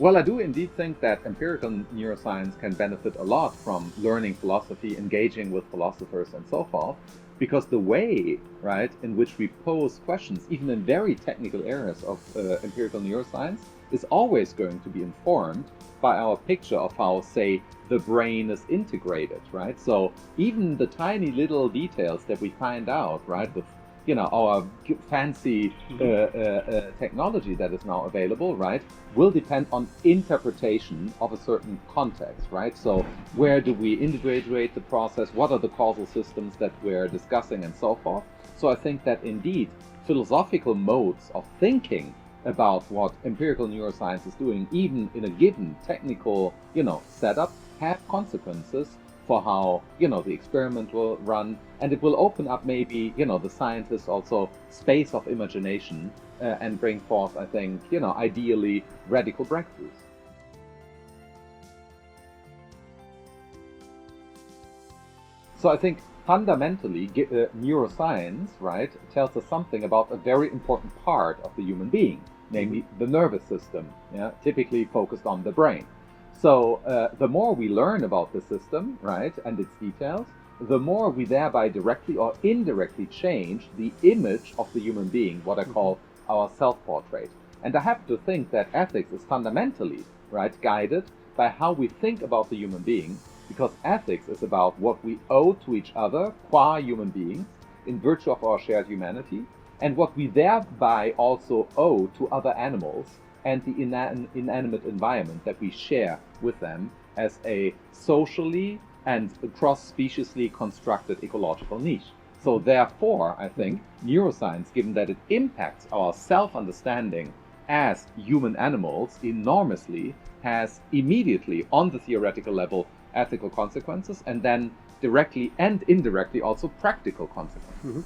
Well, I do indeed think that empirical neuroscience can benefit a lot from learning philosophy, engaging with philosophers, and so forth, because the way, right, in which we pose questions, even in very technical areas of empirical neuroscience, is always going to be informed by our picture of how, say, the brain is integrated, right? So even the tiny little details that we find out, right, with our fancy technology that is now available, right, will depend on interpretation of a certain context, right? So where do we integrate the process? What are the causal systems that we're discussing and so forth? So I think that indeed philosophical modes of thinking about what empirical neuroscience is doing, even in a given technical, setup, have consequences for how, the experiment will run, and it will open up maybe, the scientists also space of imagination and bring forth, I think, ideally radical breakthroughs. So I think fundamentally neuroscience, right, tells us something about a very important part of the human being, namely the nervous system, typically focused on the brain. So the more we learn about the system, right, and its details, the more we thereby directly or indirectly change the image of the human being, what I call our self-portrait. And I happen to think that ethics is fundamentally, right, guided by how we think about the human being, because ethics is about what we owe to each other qua human beings in virtue of our shared humanity, and what we thereby also owe to other animals and the inanimate environment that we share with them as a socially and cross-speciesly constructed ecological niche. So therefore, I think neuroscience, given that it impacts our self-understanding as human animals enormously, has immediately, on the theoretical level, ethical consequences, and then directly and indirectly also practical consequences. Mm-hmm.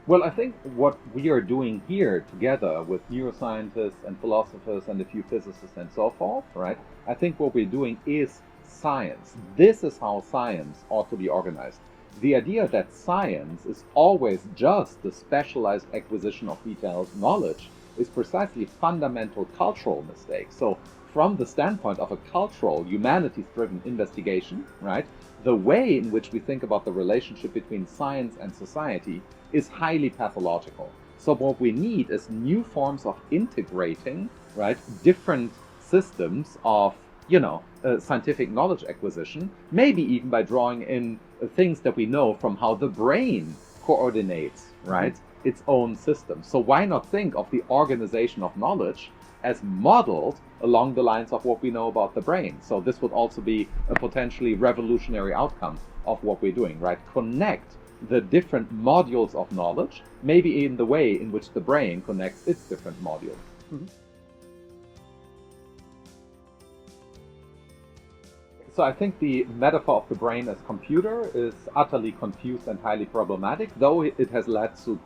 Well, I think what we are doing here together with neuroscientists and philosophers and a few physicists and so forth, right? I think what we're doing is science. This is how science ought to be organized. The idea that science is always just the specialized acquisition of detailed knowledge is precisely a fundamental cultural mistake. So from the standpoint of a cultural, humanities-driven investigation, right, the way in which we think about the relationship between science and society is highly pathological. So what we need is new forms of integrating, right, different systems of, scientific knowledge acquisition, maybe even by drawing in things that we know from how the brain coordinates, right, its own system. So why not think of the organization of knowledge as modeled along the lines of what we know about the brain? So this would also be a potentially revolutionary outcome of what we're doing, right? Connect the different modules of knowledge, maybe in the way in which the brain connects its different modules. Mm-hmm. So I think the metaphor of the brain as computer is utterly confused and highly problematic, though it has led to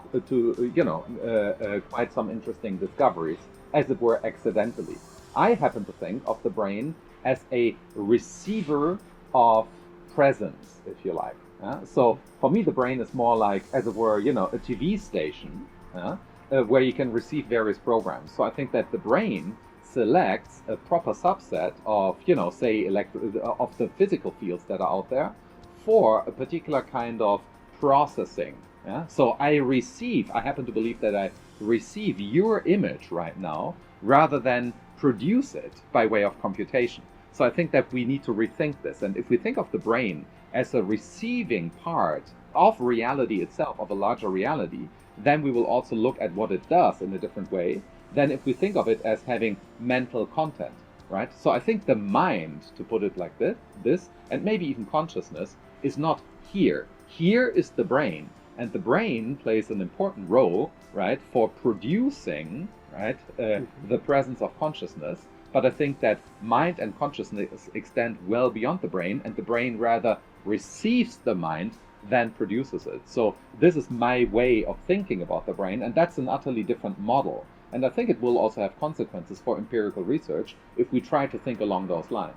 quite some interesting discoveries, as it were accidentally. I happen to think of the brain as a receiver of presence, if you like. So for me, the brain is more like, as it were, a TV station where you can receive various programs. So I think that the brain selects a proper subset of, of the physical fields that are out there for a particular kind of processing. So I happen to believe that I receive your image right now rather than produce it by way of computation. So I think that we need to rethink this. And if we think of the brain as a receiving part of reality itself, of a larger reality, then we will also look at what it does in a different way than if we think of it as having mental content, right? So I think the mind, to put it like this, and maybe even consciousness, is not here. Here is the brain, and the brain plays an important role, right, for producing, right, the presence of consciousness. But I think that mind and consciousness extend well beyond the brain, and the brain rather receives the mind than produces it. So this is my way of thinking about the brain, and that's an utterly different model. And I think it will also have consequences for empirical research if we try to think along those lines.